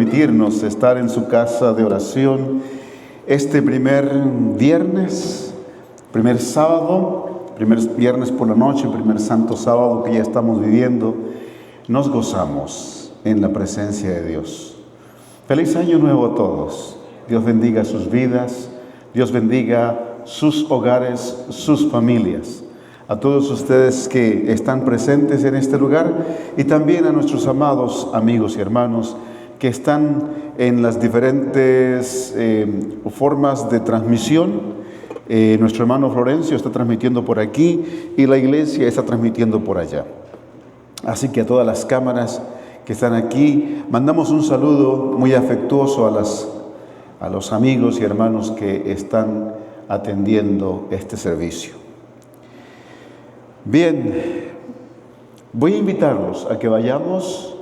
permitirnos estar en su casa de oración este primer viernes, primer sábado, primer viernes por la noche, primer santo sábado que ya estamos viviendo. Nos gozamos en la presencia de Dios. Feliz año nuevo a todos. Dios bendiga sus vidas, Dios bendiga sus hogares, sus familias. A todos ustedes que están presentes en este lugar y también a nuestros amados amigos y hermanos que están en las diferentes formas de transmisión. Nuestro hermano Florencio está transmitiendo por aquí y la iglesia está transmitiendo por allá. Así que a todas las cámaras que están aquí, mandamos un saludo muy afectuoso a los amigos y hermanos que están atendiendo este servicio. Bien, voy a invitarlos a que vayamos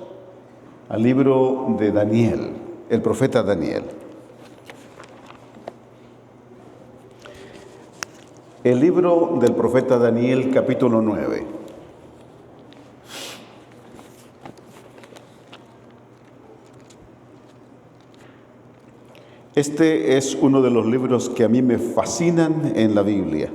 al libro de Daniel, el profeta Daniel. El libro del profeta Daniel, capítulo 9. Este es uno de los libros que a mí me fascinan en la Biblia.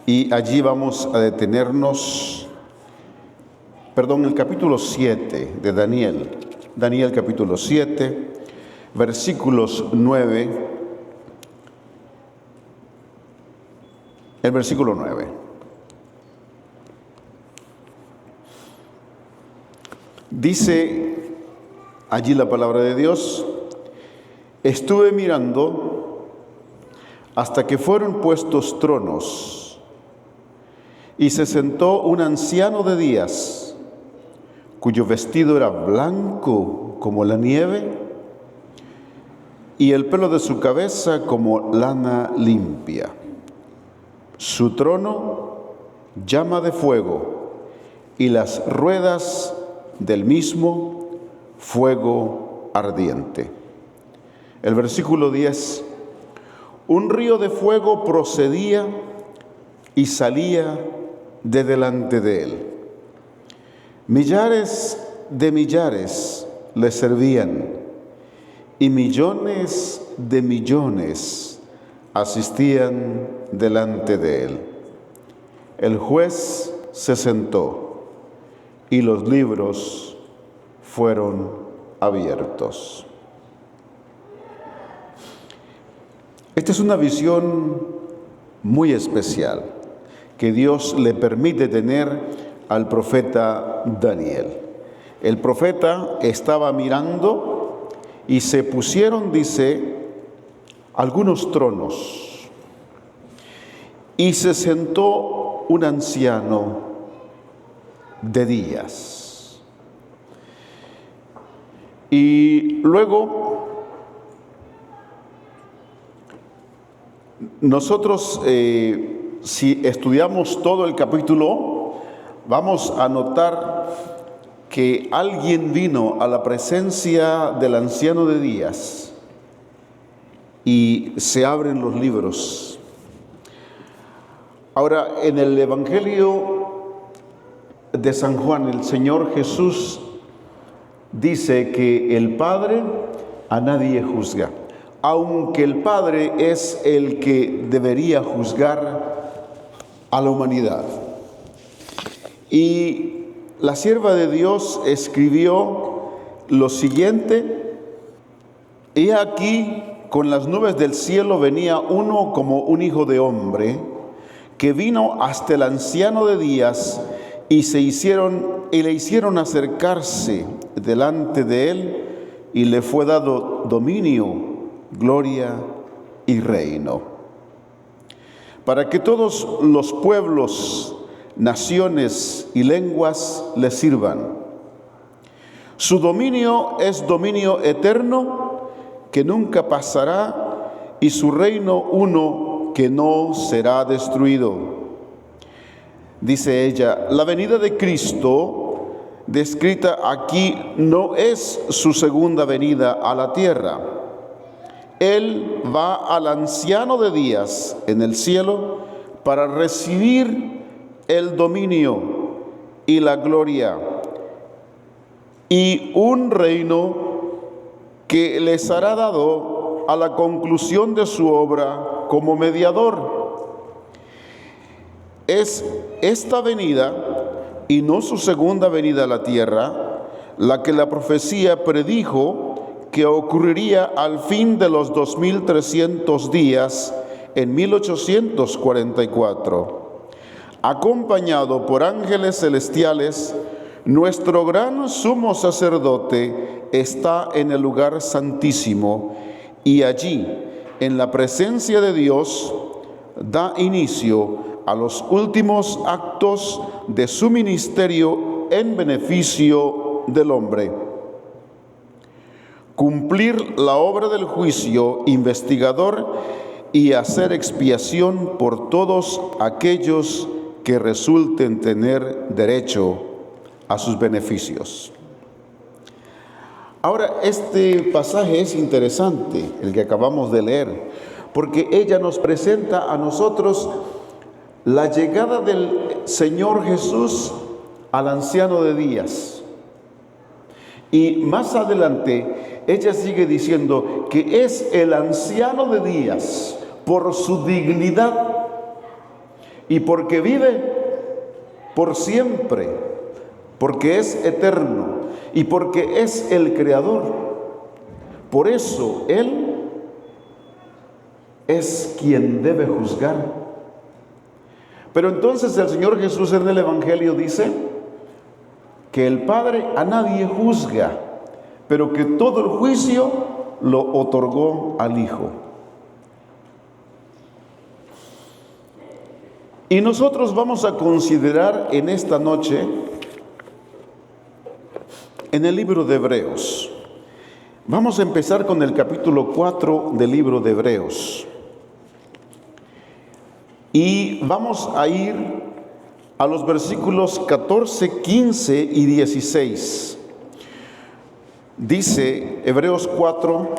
Y allí vamos a detenernos, el capítulo 7 de Daniel. Daniel capítulo 7, versículos 9. El versículo 9. Dice allí la palabra de Dios: estuve mirando hasta que fueron puestos tronos, y se sentó un anciano de días, cuyo vestido era blanco como la nieve, y el pelo de su cabeza como lana limpia. Su trono llama de fuego, y las ruedas del mismo fuego ardiente. El versículo 10. Un río de fuego procedía y salía de delante de él. Millares de millares le servían, y millones de millones asistían delante de él. El juez se sentó y los libros fueron abiertos. Esta es una visión muy especial que Dios le permite tener al profeta Daniel. El profeta estaba mirando y se pusieron, dice, algunos tronos, y se sentó un anciano de días. Y luego nosotros, si estudiamos todo el capítulo, vamos a notar que alguien vino a la presencia del anciano de días y se abren los libros. Ahora, en el Evangelio de San Juan, el Señor Jesús dice que el Padre a nadie juzga, aunque el Padre es el que debería juzgar a la humanidad. Y la sierva de Dios escribió lo siguiente: he aquí, con las nubes del cielo venía uno como un hijo de hombre, que vino hasta el anciano de días, y le hicieron acercarse delante de él, y le fue dado dominio, gloria y reino, para que todos los pueblos, naciones y lenguas le sirvan. Su dominio es dominio eterno, que nunca pasará, y su reino uno, que no será destruido. Dice ella: la venida de Cristo, descrita aquí, no es su segunda venida a la tierra. Él va al anciano de días en el cielo para recibir el dominio y la gloria y un reino que les hará dado a la conclusión de su obra como mediador. Es esta venida, y no su segunda venida a la tierra, la que la profecía predijo que ocurriría al fin de los 2300 días en 1844. Acompañado por ángeles celestiales, nuestro gran sumo sacerdote está en el lugar santísimo y allí, en la presencia de Dios, da inicio a los últimos actos de su ministerio en beneficio del hombre. Cumplir la obra del juicio investigador y hacer expiación por todos aquellos que resulten tener derecho a sus beneficios. Ahora, este pasaje es interesante, el que acabamos de leer, porque ella nos presenta a nosotros la llegada del Señor Jesús al anciano de días. Y más adelante, ella sigue diciendo que es el anciano de días por su dignidad y porque vive por siempre, porque es eterno y porque es el Creador. Por eso Él es quien debe juzgar. Pero entonces el Señor Jesús en el Evangelio dice que el Padre a nadie juzga, pero que todo el juicio lo otorgó al Hijo. Y nosotros vamos a considerar en esta noche, en el libro de Hebreos, vamos a empezar con el capítulo 4 del libro de Hebreos. Y vamos a ir a los versículos 14, 15 y 16. Dice Hebreos 4,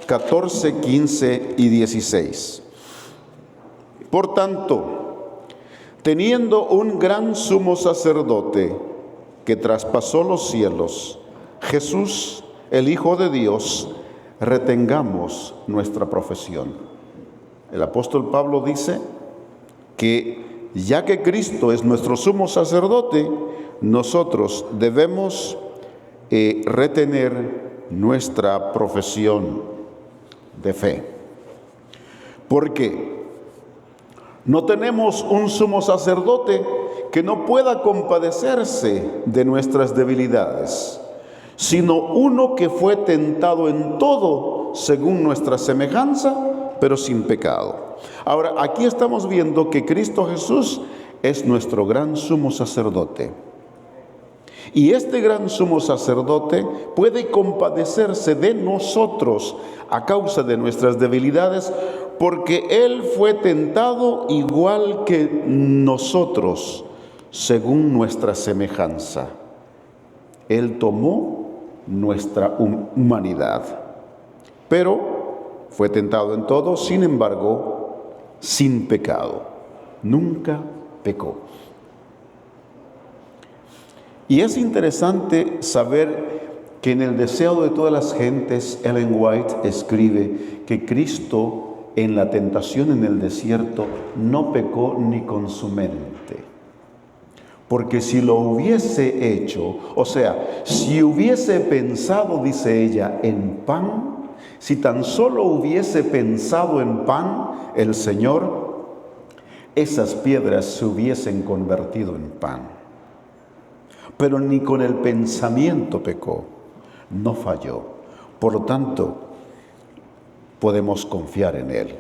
14, 15 y 16. Por tanto, teniendo un gran sumo sacerdote que traspasó los cielos, Jesús, el Hijo de Dios, retengamos nuestra profesión. El apóstol Pablo dice que ya que Cristo es nuestro sumo sacerdote, nosotros debemos retener nuestra profesión de fe. Porque no tenemos un sumo sacerdote que no pueda compadecerse de nuestras debilidades, sino uno que fue tentado en todo según nuestra semejanza, pero sin pecado. Ahora, aquí estamos viendo que Cristo Jesús es nuestro gran sumo sacerdote. Y este gran sumo sacerdote puede compadecerse de nosotros a causa de nuestras debilidades, porque Él fue tentado igual que nosotros, según nuestra semejanza. Él tomó nuestra humanidad, pero fue tentado en todo, sin embargo, sin pecado. Nunca pecó. Y es interesante saber que en el deseo de todas las gentes, Ellen White escribe que Cristo en la tentación en el desierto no pecó ni con su mente. Porque si lo hubiese hecho, o sea, si hubiese pensado, dice ella, en pan, si tan solo hubiese pensado en pan, el Señor, esas piedras se hubiesen convertido en pan. Pero ni con el pensamiento pecó, no falló. Por lo tanto, podemos confiar en Él.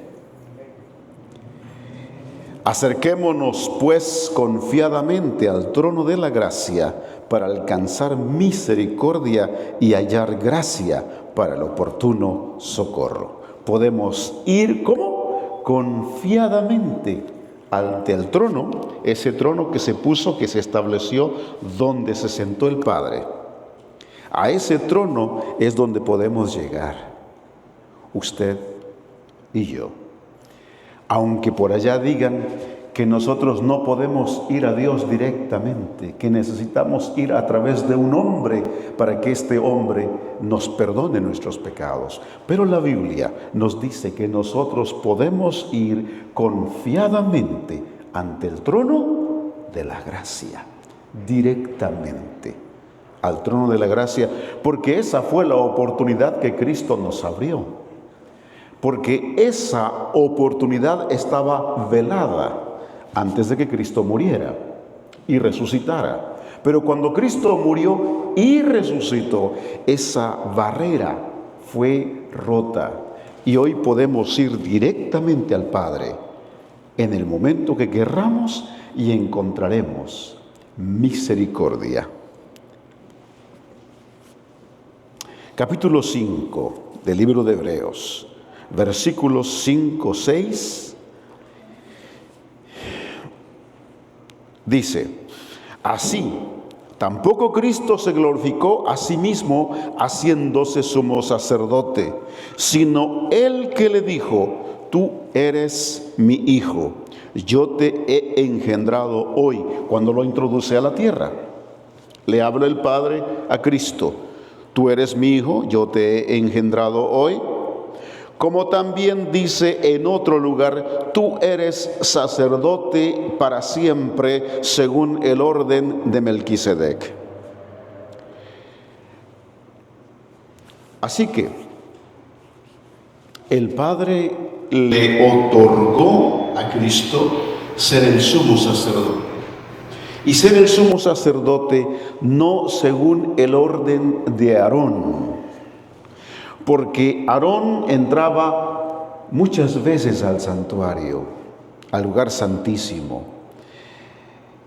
Acerquémonos, pues, confiadamente al trono de la gracia para alcanzar misericordia y hallar gracia para el oportuno socorro. Podemos ir, ¿cómo? Confiadamente ante el trono, ese trono que se puso, que se estableció donde se sentó el Padre. A ese trono es donde podemos llegar. Usted y yo. Aunque por allá digan que nosotros no podemos ir a Dios directamente, que necesitamos ir a través de un hombre para que este hombre nos perdone nuestros pecados. Pero la Biblia nos dice que nosotros podemos ir confiadamente ante el trono de la gracia, directamente al trono de la gracia, porque esa fue la oportunidad que Cristo nos abrió. Porque esa oportunidad estaba velada antes de que Cristo muriera y resucitara. Pero cuando Cristo murió y resucitó, esa barrera fue rota. Y hoy podemos ir directamente al Padre en el momento que querramos y encontraremos misericordia. Capítulo 5 del libro de Hebreos. Versículos 5, 6, dice: así, tampoco Cristo se glorificó a sí mismo haciéndose sumo sacerdote, sino Él que le dijo: tú eres mi hijo, yo te he engendrado hoy. Cuando lo introduce a la tierra, le habla el Padre a Cristo: tú eres mi hijo, yo te he engendrado hoy. Como también dice en otro lugar: tú eres sacerdote para siempre según el orden de Melquisedec. Así que el Padre le otorgó a Cristo ser el sumo sacerdote. Y ser el sumo sacerdote no según el orden de Aarón, porque Aarón entraba muchas veces al santuario, al lugar santísimo.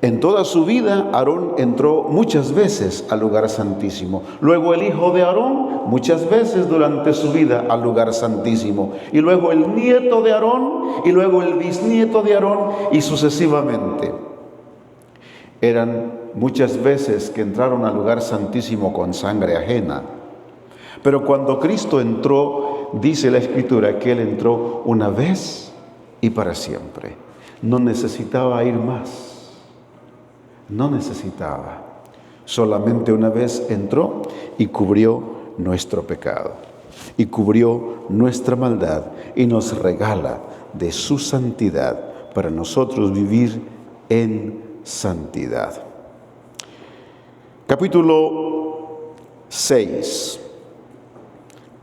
En toda su vida, Aarón entró muchas veces al lugar santísimo. Luego el hijo de Aarón, muchas veces durante su vida al lugar santísimo. Y luego el nieto de Aarón, y luego el bisnieto de Aarón, y sucesivamente. Eran muchas veces que entraron al lugar santísimo con sangre ajena. Pero cuando Cristo entró, dice la Escritura que Él entró una vez y para siempre. No necesitaba ir más. No necesitaba. Solamente una vez entró y cubrió nuestro pecado. Y cubrió nuestra maldad y nos regala de su santidad para nosotros vivir en santidad. Capítulo 6.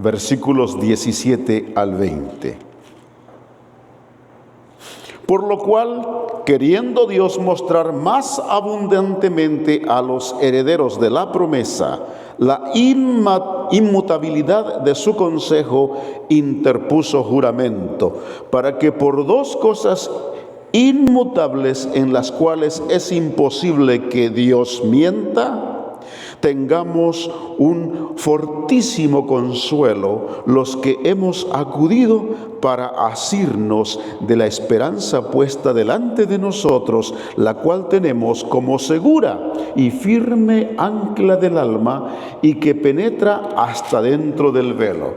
Versículos 17 al 20. Por lo cual, queriendo Dios mostrar más abundantemente a los herederos de la promesa la inmutabilidad de su consejo, interpuso juramento, para que por dos cosas inmutables en las cuales es imposible que Dios mienta, tengamos un fortísimo consuelo los que hemos acudido para asirnos de la esperanza puesta delante de nosotros, la cual tenemos como segura y firme ancla del alma y que penetra hasta dentro del velo.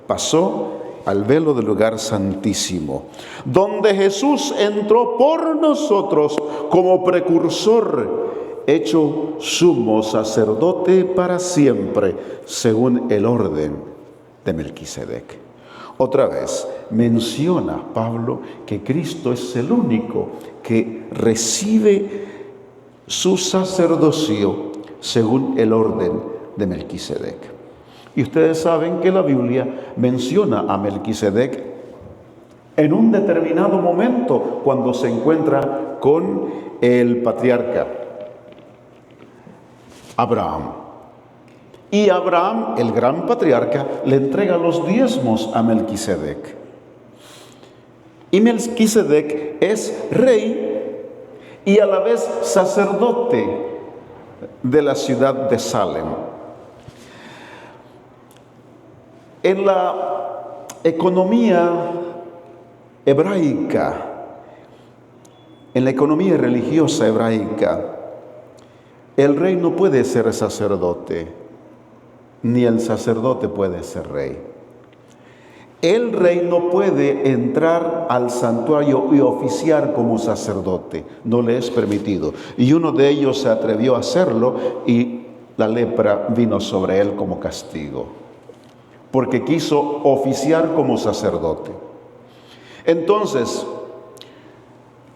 Pasó al velo del lugar santísimo, donde Jesús entró por nosotros como precursor, hecho sumo sacerdote para siempre, según el orden de Melquisedec. Otra vez menciona Pablo que Cristo es el único que recibe su sacerdocio según el orden de Melquisedec. Y ustedes saben que la Biblia menciona a Melquisedec en un determinado momento cuando se encuentra con el patriarca Abraham. Y Abraham, el gran patriarca, le entrega los diezmos a Melquisedec. Y Melquisedec es rey y a la vez sacerdote de la ciudad de Salem. En la economía hebraica, en la economía religiosa hebraica, el rey no puede ser sacerdote, ni el sacerdote puede ser rey. El rey no puede entrar al santuario y oficiar como sacerdote, no le es permitido. Y uno de ellos se atrevió a hacerlo y la lepra vino sobre él como castigo, porque quiso oficiar como sacerdote. Entonces,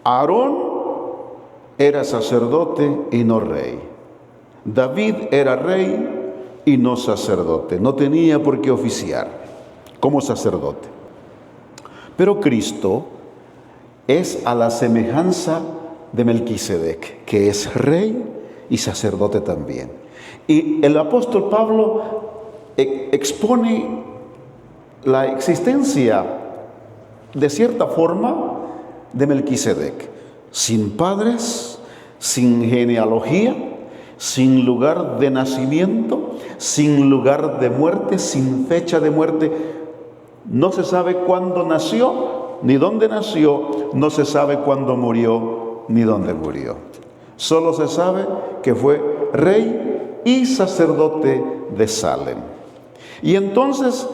Aarón era sacerdote y no rey. David era rey y no sacerdote, no tenía por qué oficiar como sacerdote. Pero Cristo es a la semejanza de Melquisedec, que es rey y sacerdote también. Y el apóstol Pablo expone la existencia, de cierta forma, de Melquisedec, sin padres, sin genealogía, sin lugar de nacimiento, sin lugar de muerte, sin fecha de muerte. No se sabe cuándo nació, ni dónde nació, no se sabe cuándo murió, ni dónde murió. Solo se sabe que fue rey y sacerdote de Salem. Y entonces,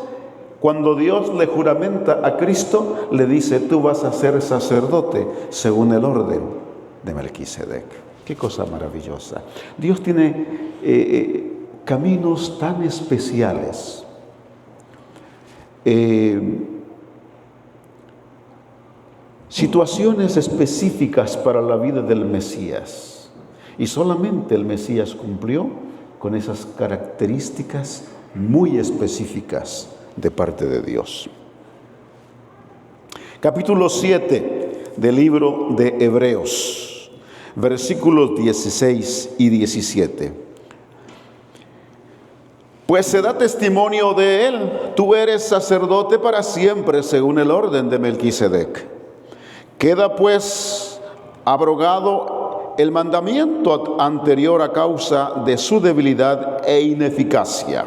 cuando Dios le juramenta a Cristo, le dice: tú vas a ser sacerdote según el orden de Melquisedec. Qué cosa maravillosa. Dios tiene caminos tan especiales. Situaciones específicas para la vida del Mesías. Y solamente el Mesías cumplió con esas características muy específicas de parte de Dios. Capítulo 7 del libro de Hebreos, versículos 16 y 17. Pues se da testimonio de él: tú eres sacerdote para siempre según el orden de Melquisedec. Queda pues abrogado el mandamiento anterior a causa de su debilidad e ineficacia.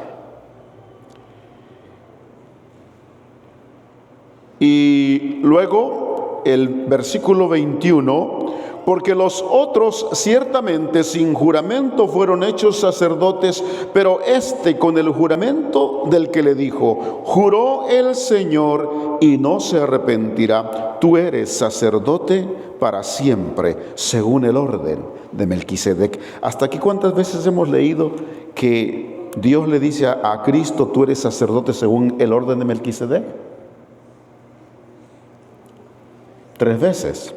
Y luego el versículo 21: porque los otros ciertamente sin juramento fueron hechos sacerdotes, pero este con el juramento del que le dijo: juró el Señor y no se arrepentirá, tú eres sacerdote para siempre, según el orden de Melquisedec. Hasta aquí, ¿cuántas veces hemos leído que Dios le dice a Cristo: tú eres sacerdote según el orden de Melquisedec? 3 veces.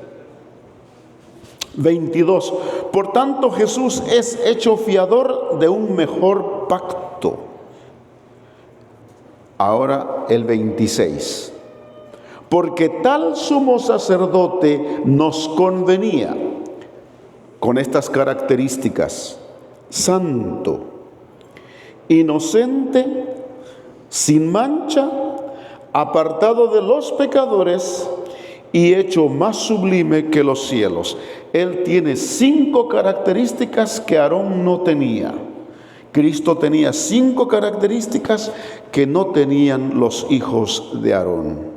22. Por tanto, Jesús es hecho fiador de un mejor pacto. Ahora el 26. Porque tal sumo sacerdote nos convenía, con estas características: santo, inocente, sin mancha, apartado de los pecadores y hecho más sublime que los cielos. Él tiene 5 características que Aarón no tenía. Cristo tenía 5 características que no tenían los hijos de Aarón.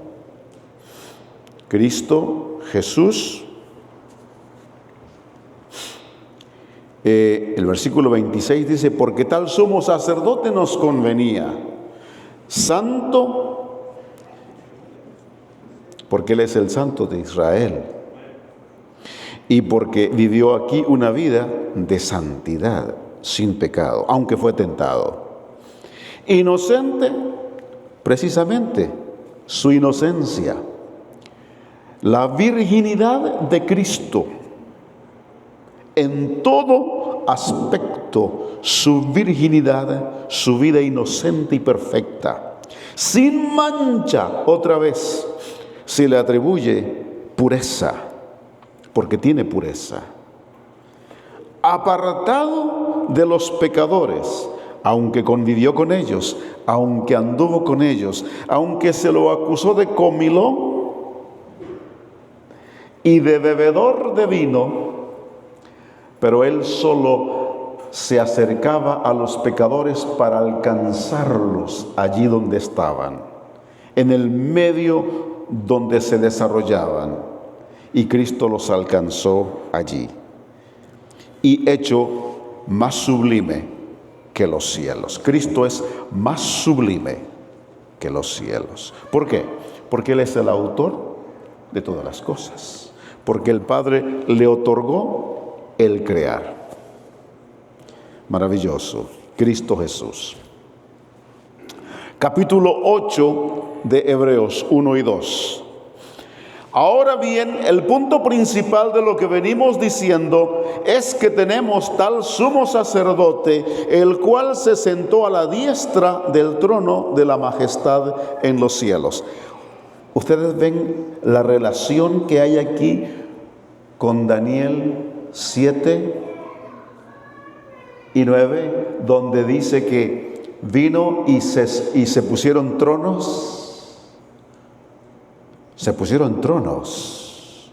Cristo, Jesús, el versículo 26 dice: porque tal sumo sacerdote nos convenía, santo, porque Él es el Santo de Israel, y porque vivió aquí una vida de santidad, sin pecado, aunque fue tentado. Inocente, precisamente, su inocencia. La virginidad de Cristo, en todo aspecto, su virginidad, su vida inocente y perfecta, sin mancha. Otra vez se le atribuye pureza, porque tiene pureza. Apartado de los pecadores, aunque convivió con ellos, aunque anduvo con ellos, aunque se lo acusó de comilón y de bebedor de vino, pero él solo se acercaba a los pecadores para alcanzarlos allí donde estaban, en el medio donde se desarrollaban, y Cristo los alcanzó allí, y hecho más sublime que los cielos. Cristo es más sublime que los cielos. ¿Por qué? Porque Él es el autor de todas las cosas. Porque el Padre le otorgó el crear. Maravilloso. Cristo Jesús. Capítulo 8 de Hebreos 1 y 2. Ahora bien, el punto principal de lo que venimos diciendo es que tenemos tal sumo sacerdote, el cual se sentó a la diestra del trono de la majestad en los cielos. Ustedes ven la relación que hay aquí con Daniel 7 y 9, donde dice que vino y se pusieron tronos. Se pusieron tronos.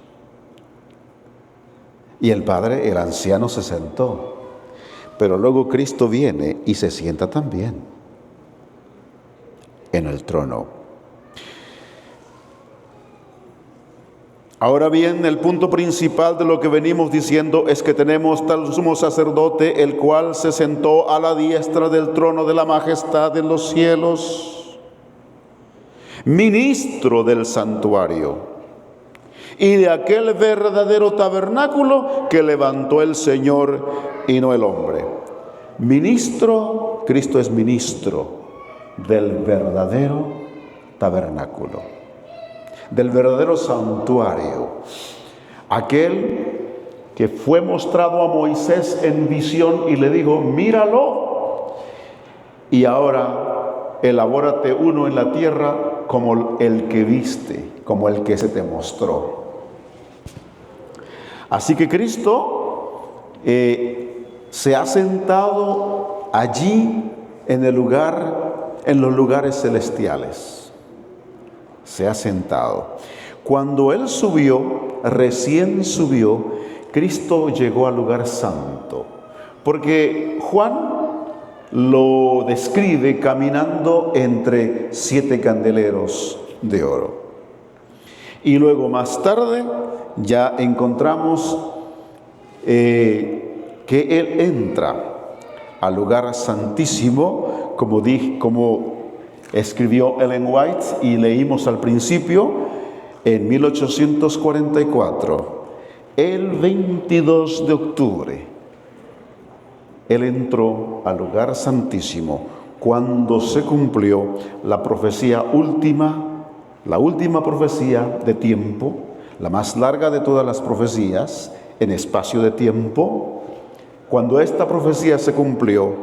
Y el Padre, el anciano, se sentó. Pero luego Cristo viene y se sienta también en el trono. Ahora bien, el punto principal de lo que venimos diciendo es que tenemos tal sumo sacerdote, el cual se sentó a la diestra del trono de la majestad en los cielos, ministro del santuario y de aquel verdadero tabernáculo que levantó el Señor y no el hombre. Ministro, Cristo es ministro del verdadero tabernáculo, del verdadero santuario, aquel que fue mostrado a Moisés en visión y le dijo: míralo, y ahora elabórate uno en la tierra como el que viste, como el que se te mostró. Así que Cristo se ha sentado allí en los lugares celestiales. Se ha sentado. Cuando Él subió, recién subió, Cristo llegó al lugar santo. Porque Juan lo describe caminando entre 7 candeleros de oro. Y luego más tarde ya encontramos que Él entra al lugar santísimo, como escribió Ellen White y leímos al principio, en 1844, el 22 de octubre. Él entró al lugar santísimo cuando se cumplió la profecía última, la última profecía de tiempo, la más larga de todas las profecías en espacio de tiempo. Cuando esta profecía se cumplió,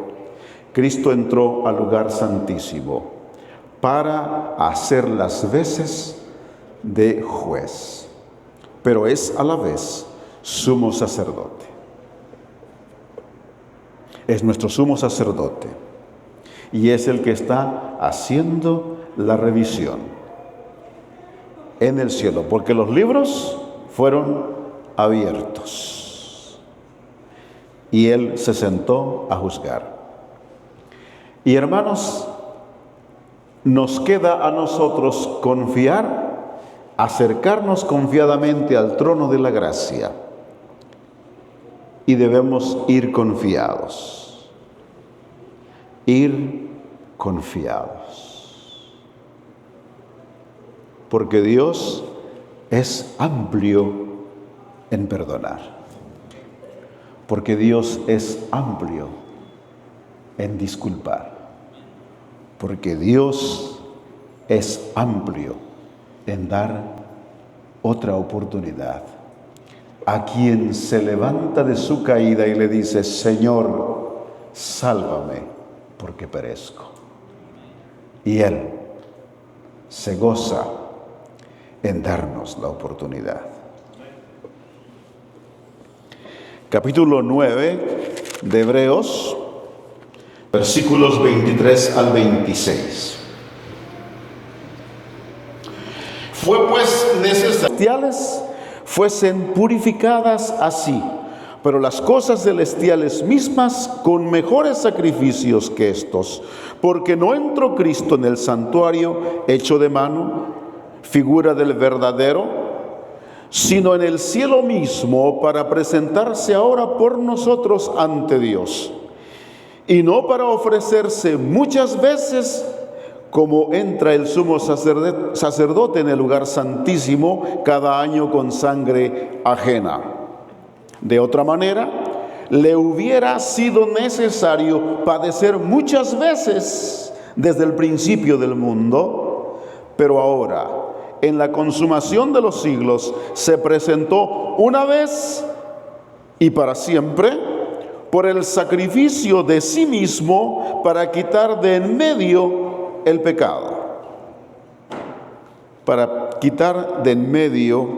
Cristo entró al lugar santísimo para hacer las veces de juez, pero es a la vez sumo sacerdote. Es nuestro sumo sacerdote y es el que está haciendo la revisión en el cielo, porque los libros fueron abiertos y Él se sentó a juzgar. Y hermanos, nos queda a nosotros confiar, acercarnos confiadamente al trono de la gracia. Y debemos ir confiados. Ir confiados. Porque Dios es amplio en perdonar. Porque Dios es amplio en disculpar. Porque Dios es amplio en dar otra oportunidad a quien se levanta de su caída y le dice: Señor, sálvame porque perezco. Y Él se goza en darnos la oportunidad. Capítulo 9 de Hebreos, versículos 23 al 26. Fue pues necesario fuesen purificadas así, pero las cosas celestiales mismas con mejores sacrificios que estos, porque no entró Cristo en el santuario hecho de mano, figura del verdadero, sino en el cielo mismo, para presentarse ahora por nosotros ante Dios, y no para ofrecerse muchas veces como entra el sumo sacerdote en el lugar santísimo cada año con sangre ajena. De otra manera, le hubiera sido necesario padecer muchas veces desde el principio del mundo, pero ahora, en la consumación de los siglos, se presentó una vez y para siempre por el sacrificio de sí mismo para quitar de en medio el pecado. Para quitar de en medio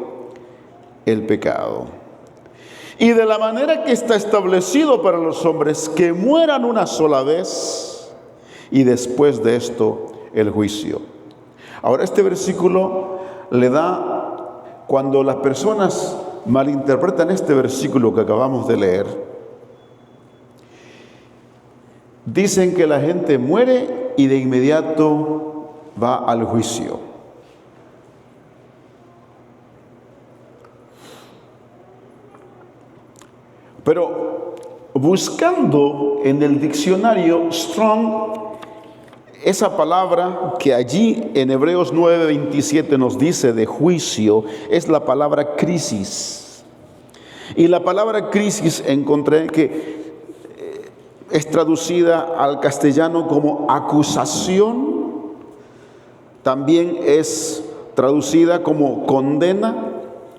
el pecado. Y de la manera que está establecido para los hombres que mueran una sola vez y después de esto el juicio. Ahora este versículo le da, cuando las personas malinterpretan este versículo que acabamos de leer, dicen que la gente muere y de inmediato va al juicio. Pero buscando en el diccionario Strong, esa palabra que allí en Hebreos 9:27 nos dice de juicio, es la palabra crisis. Y la palabra crisis encontré que es traducida al castellano como acusación, también es traducida como condena,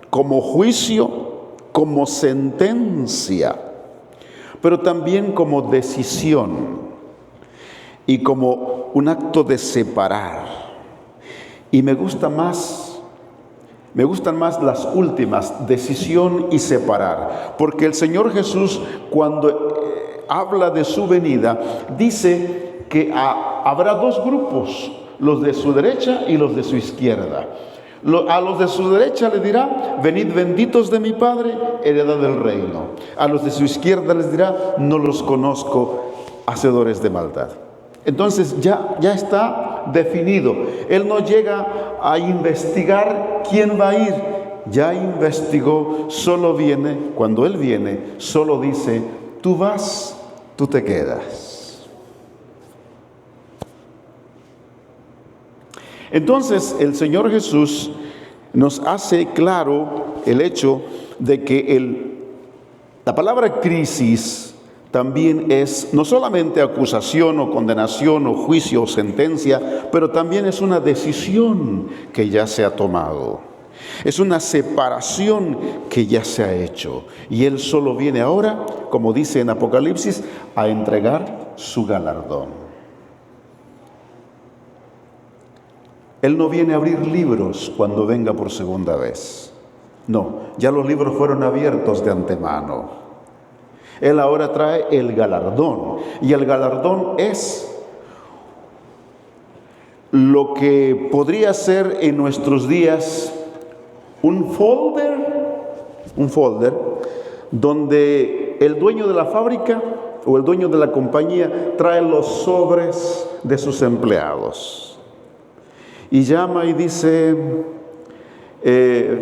como juicio, como sentencia, pero también como decisión y como un acto de separar. Y me gustan más las últimas, decisión y separar, porque el Señor Jesús, cuando habla de su venida, dice que habrá dos grupos, los de su derecha y los de su izquierda. A los de su derecha les dirá: venid benditos de mi Padre, heredad del reino. A los de su izquierda les dirá: no los conozco, hacedores de maldad. Entonces ya está definido. Él no llega a investigar quién va a ir. Ya investigó, solo viene. Cuando Él viene, solo dice: tú vas, tú te quedas. Entonces el Señor Jesús nos hace claro el hecho de que la palabra crisis también es no solamente acusación o condenación o juicio o sentencia, pero también es una decisión que ya se ha tomado. Es una separación que ya se ha hecho. Y Él solo viene ahora, como dice en Apocalipsis, a entregar su galardón. Él no viene a abrir libros cuando venga por segunda vez. No, ya los libros fueron abiertos de antemano. Él ahora trae el galardón. Y el galardón es lo que podría ser en nuestros días un folder donde el dueño de la fábrica o el dueño de la compañía trae los sobres de sus empleados. Y llama y dice: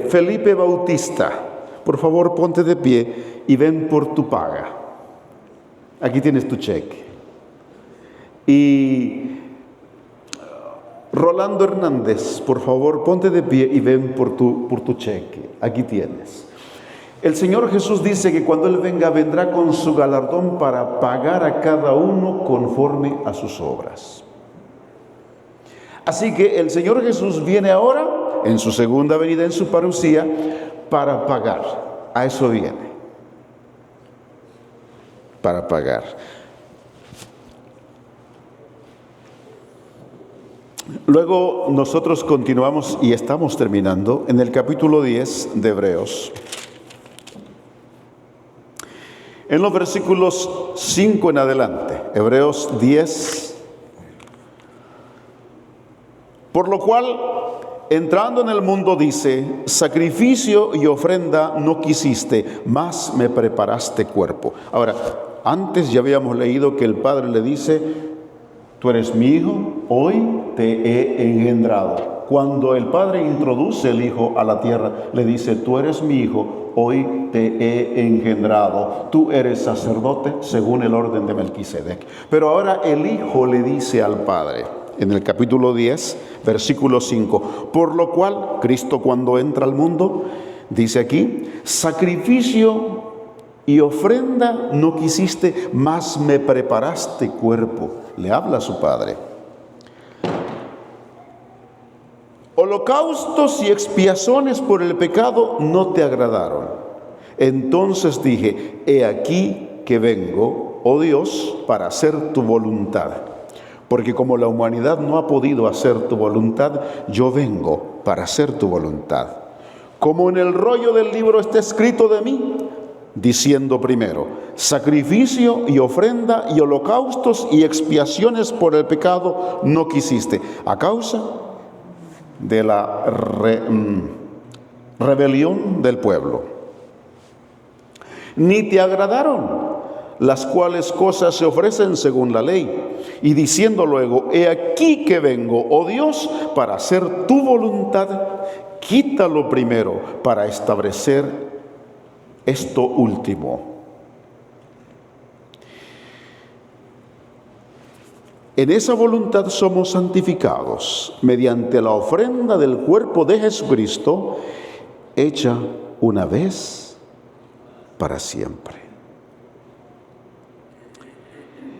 Felipe Bautista, por favor ponte de pie y ven por tu paga. Aquí tienes tu cheque. Y Rolando Hernández, por favor ponte de pie y ven por tu cheque. Aquí tienes. El Señor Jesús dice que cuando Él venga, vendrá con su galardón para pagar a cada uno conforme a sus obras. Así que el Señor Jesús viene ahora, en su segunda venida, en su parucía, para pagar. A eso viene. Para pagar. Luego nosotros continuamos y estamos terminando en el capítulo 10 de Hebreos. En los versículos 5 en adelante, Hebreos 10. Por lo cual, entrando en el mundo, dice: sacrificio y ofrenda no quisiste, mas me preparaste cuerpo. Ahora, antes ya habíamos leído que el Padre le dice: tú eres mi hijo, hoy te he engendrado. Cuando el Padre introduce el Hijo a la tierra, le dice: tú eres mi hijo, hoy te he engendrado. Tú eres sacerdote según el orden de Melquisedec. Pero ahora el Hijo le dice al Padre: en el capítulo 10, versículo 5. Por lo cual, Cristo cuando entra al mundo, dice aquí, sacrificio y ofrenda no quisiste, mas me preparaste cuerpo. Le habla a su Padre. Holocaustos y expiaciones por el pecado no te agradaron. Entonces dije, he aquí que vengo, oh Dios, para hacer tu voluntad. Porque como la humanidad no ha podido hacer tu voluntad, yo vengo para hacer tu voluntad. Como en el rollo del libro está escrito de mí, diciendo primero, sacrificio y ofrenda y holocaustos y expiaciones por el pecado no quisiste, a causa de la rebelión del pueblo. Ni te agradaron, las cuales cosas se ofrecen según la ley. Y diciendo luego, he aquí que vengo, oh Dios, para hacer tu voluntad, quítalo primero para establecer esto último. En esa voluntad somos santificados mediante la ofrenda del cuerpo de Jesucristo, hecha una vez para siempre.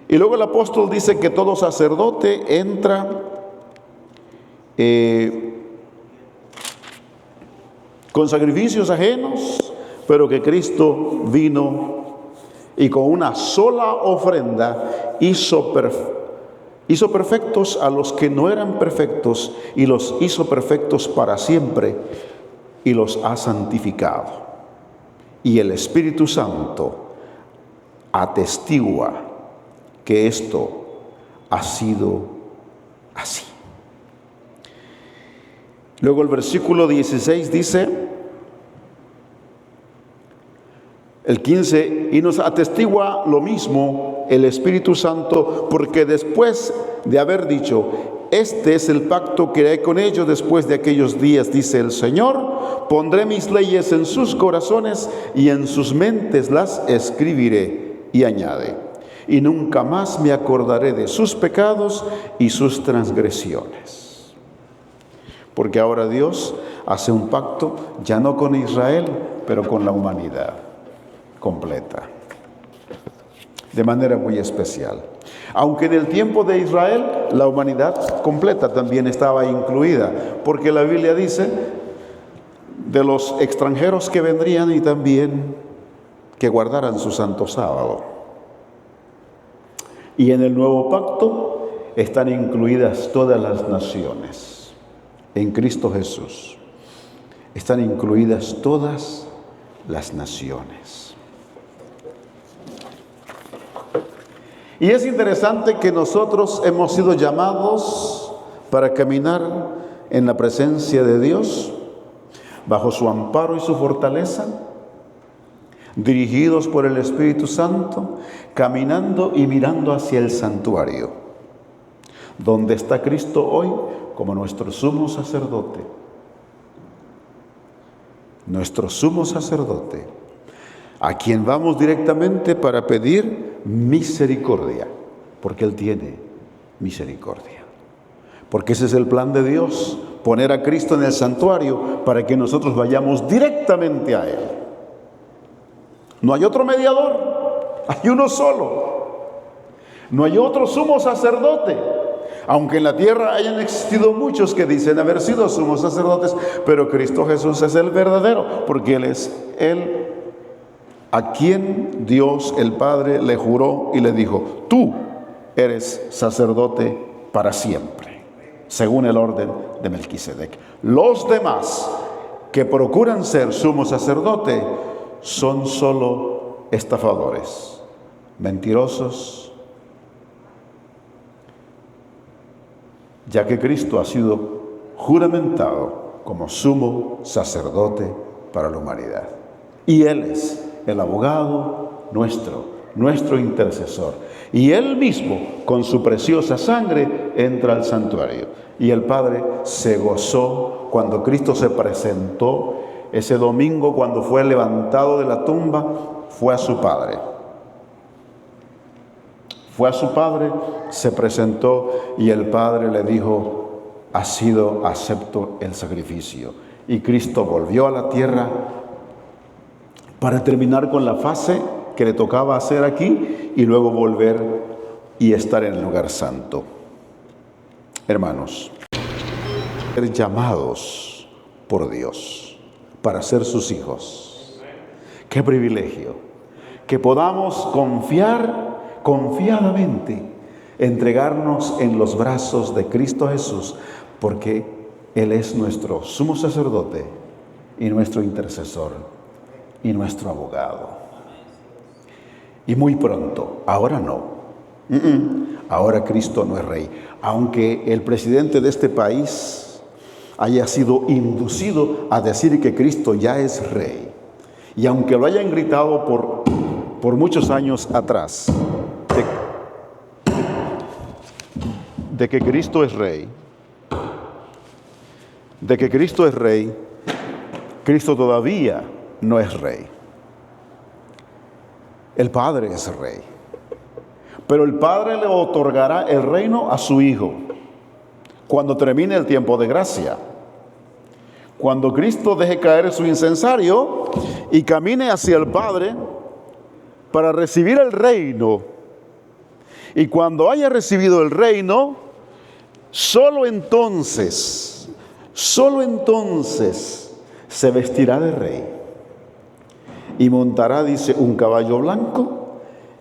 Y luego el apóstol dice que todo sacerdote entra con sacrificios ajenos, pero que Cristo vino y con una sola ofrenda hizo perfectos a los que no eran perfectos y los hizo perfectos para siempre y los ha santificado. Y el Espíritu Santo atestigua que esto ha sido así. Luego el versículo 16 dice, el 15, y nos atestigua lo mismo el Espíritu Santo, porque después de haber dicho, este es el pacto que haré con ellos después de aquellos días, dice el Señor, pondré mis leyes en sus corazones y en sus mentes las escribiré. Y añade, y nunca más me acordaré de sus pecados y sus transgresiones. Porque ahora Dios hace un pacto ya no con Israel, pero con la humanidad completa, de manera muy especial. Aunque en el tiempo de Israel la humanidad completa también estaba incluida, porque la Biblia dice de los extranjeros que vendrían y también que guardaran su santo sábado. Y en el nuevo pacto están incluidas todas las naciones. En Cristo Jesús están incluidas todas las naciones. Y es interesante que nosotros hemos sido llamados para caminar en la presencia de Dios, bajo su amparo y su fortaleza, dirigidos por el Espíritu Santo, caminando y mirando hacia el santuario, donde está Cristo hoy como nuestro sumo sacerdote. Nuestro sumo sacerdote, a quien vamos directamente para pedir misericordia, porque Él tiene misericordia. Porque ese es el plan de Dios, poner a Cristo en el santuario para que nosotros vayamos directamente a Él. No hay otro mediador, hay uno solo. No hay otro sumo sacerdote. Aunque en la tierra hayan existido muchos que dicen haber sido sumos sacerdotes, pero Cristo Jesús es el verdadero, porque Él es Él a quien Dios el Padre le juró y le dijo, tú eres sacerdote para siempre, según el orden de Melquisedec. Los demás que procuran ser sumo sacerdote son solo estafadores, mentirosos, ya que Cristo ha sido juramentado como sumo sacerdote para la humanidad. Y Él es el abogado nuestro intercesor. Y Él mismo, con su preciosa sangre, entra al santuario. Y el Padre se gozó cuando Cristo se presentó ese domingo, cuando fue levantado de la tumba, fue a su Padre. Fue a su padre, se presentó y el padre le dijo: ha sido acepto el sacrificio. Y Cristo volvió a la tierra para terminar con la fase que le tocaba hacer aquí y luego volver y estar en el lugar santo. Hermanos, ser llamados por Dios para ser sus hijos. ¡Qué privilegio! Que podamos confiar confiadamente, entregarnos en los brazos de Cristo Jesús, porque Él es nuestro sumo sacerdote y nuestro intercesor y nuestro abogado. Y muy pronto, ahora no. Ahora Cristo no es rey. Aunque el presidente de este país haya sido inducido a decir que Cristo ya es rey, y aunque lo hayan gritado por muchos años atrás, de que Cristo es rey, Cristo todavía no es rey. El Padre es rey. Pero el Padre le otorgará el reino a su Hijo cuando termine el tiempo de gracia. Cuando Cristo deje caer su incensario y camine hacia el Padre para recibir el reino. Y cuando haya recibido el reino, solo entonces se vestirá de rey. Y montará, dice, un caballo blanco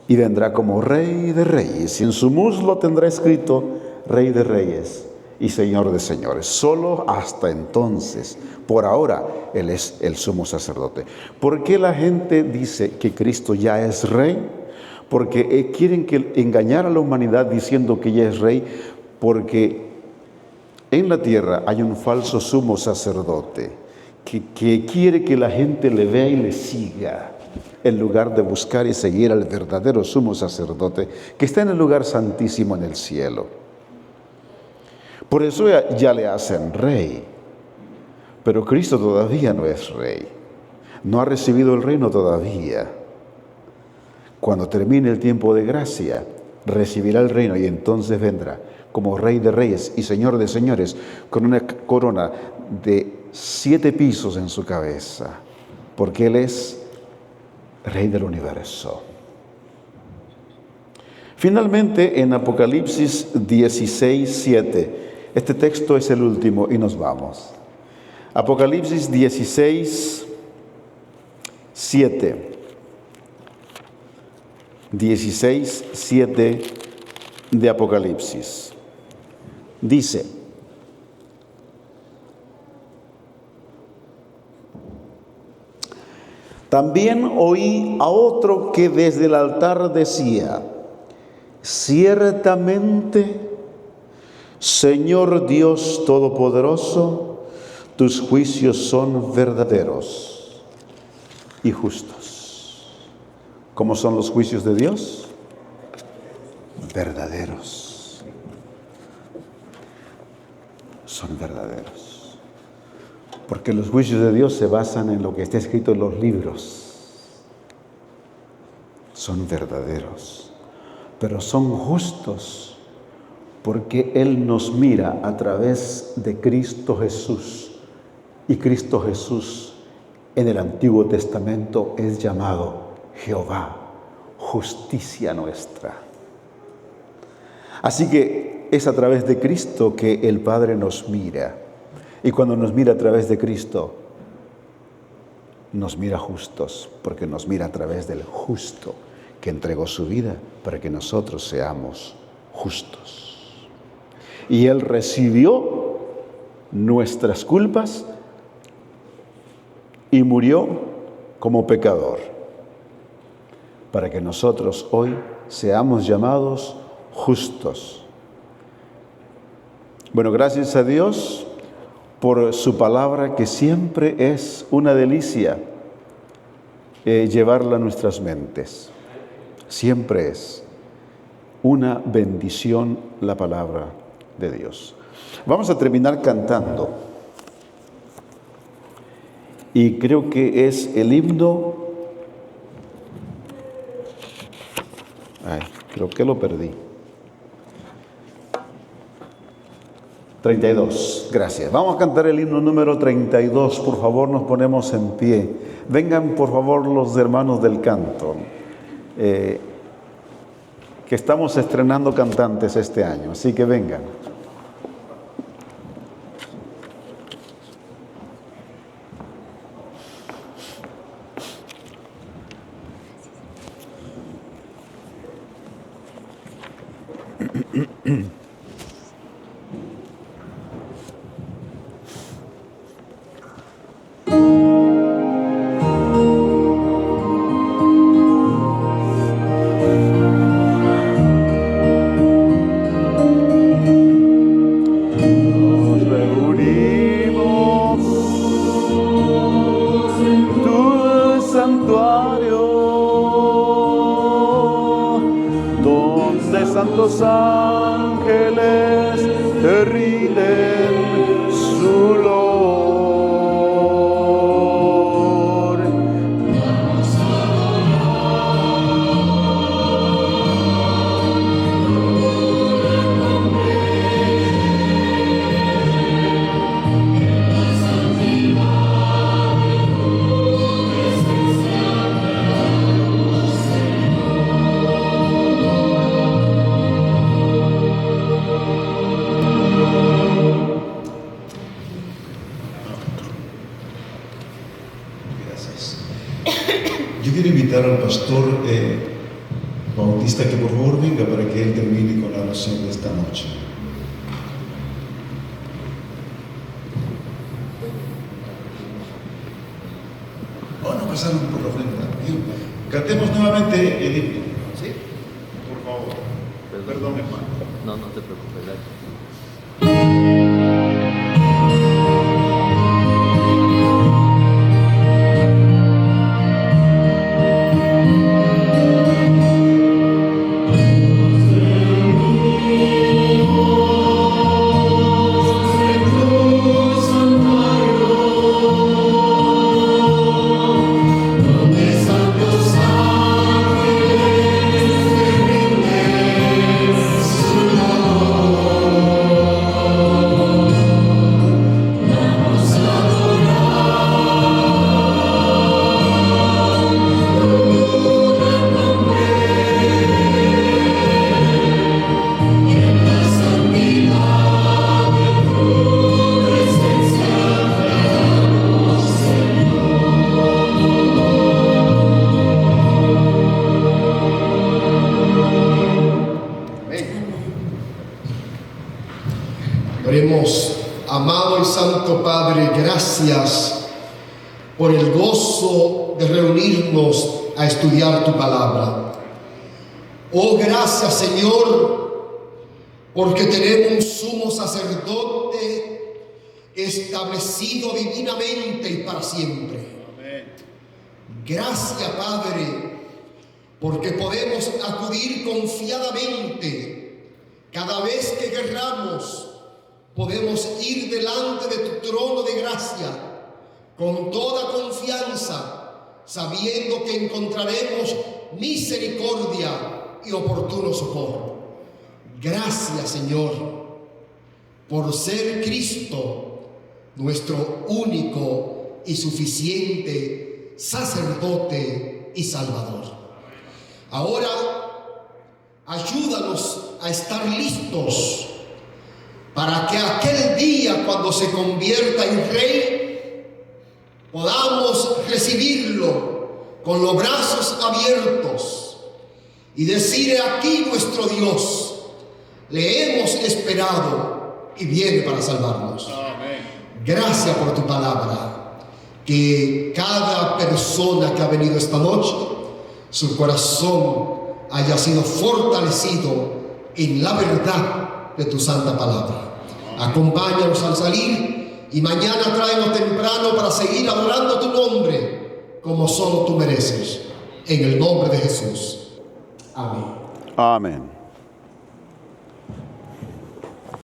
y vendrá como Rey de Reyes. Y en su muslo tendrá escrito Rey de Reyes y Señor de Señores. Solo hasta entonces, por ahora, Él es el sumo sacerdote. ¿Por qué la gente dice que Cristo ya es Rey? Porque quieren engañar a la humanidad diciendo que ya es Rey, porque en la tierra hay un falso sumo sacerdote que quiere que la gente le vea y le siga, en lugar de buscar y seguir al verdadero sumo sacerdote que está en el lugar santísimo en el cielo. Por eso ya le hacen rey, pero Cristo todavía no es rey, no ha recibido el reino todavía. Cuando termine el tiempo de gracia, recibirá el reino y entonces vendrá como Rey de Reyes y Señor de Señores, con una corona de 7 pisos en su cabeza, porque Él es Rey del universo. Finalmente, en Apocalipsis 16:7, este texto es el último y nos vamos. Apocalipsis 16:7. 16:7 de Apocalipsis. Dice: también oí a otro que desde el altar decía: ciertamente, Señor Dios Todopoderoso, tus juicios son verdaderos y justos. ¿Cómo son los juicios de Dios? Verdaderos. Son verdaderos. Porque los juicios de Dios se basan en lo que está escrito en los libros. Son verdaderos. Pero son justos porque Él nos mira a través de Cristo Jesús. Y Cristo Jesús en el Antiguo Testamento es llamado Jehová, justicia nuestra. Así que es a través de Cristo que el Padre nos mira. Y cuando nos mira a través de Cristo, nos mira justos, porque nos mira a través del justo que entregó su vida para que nosotros seamos justos. Y Él recibió nuestras culpas y murió como pecador, para que nosotros hoy seamos llamados justos. Bueno, gracias a Dios por su palabra, que siempre es una delicia llevarla a nuestras mentes. Siempre es una bendición la palabra de Dios. Vamos a terminar cantando. Y creo que es el himno. Creo que lo perdí. 32, gracias. Vamos a cantar el himno número 32, por favor, nos ponemos en pie. Vengan, por favor, los hermanos del canto, que estamos estrenando cantantes este año, así que vengan. Santos ángeles te rinden su loor. Vamos a Yo quiero invitar al pastor Bautista que por favor venga para que él termine con la oración de esta noche. Oh, no pasaron por la ofrenda. Cantemos nuevamente el himno. ¿Sí? Por favor. Perdón, hermano. No te preocupes. Dale. Oremos. Amado y Santo Padre, gracias por el gozo de reunirnos a estudiar tu palabra. Oh, gracias, Señor, porque tenemos un sumo sacerdote establecido divinamente y para siempre. Amén. Gracias, Padre, porque podemos acudir confiadamente cada vez que querramos. Podemos ir delante de tu trono de gracia con toda confianza, sabiendo que encontraremos misericordia y oportuno socorro. Gracias, Señor, por ser Cristo, nuestro único y suficiente sacerdote y Salvador. Ahora, ayúdanos a estar listos para que aquel día, cuando se convierta en Rey, podamos recibirlo con los brazos abiertos y decir: aquí nuestro Dios, le hemos esperado y viene para salvarnos. Amén. Gracias por tu palabra. Que cada persona que ha venido esta noche, su corazón haya sido fortalecido en la verdad de tu santa palabra. Acompáñanos al salir y mañana tráenos temprano para seguir adorando tu nombre como solo tú mereces. En el nombre de Jesús. Amén. Amén.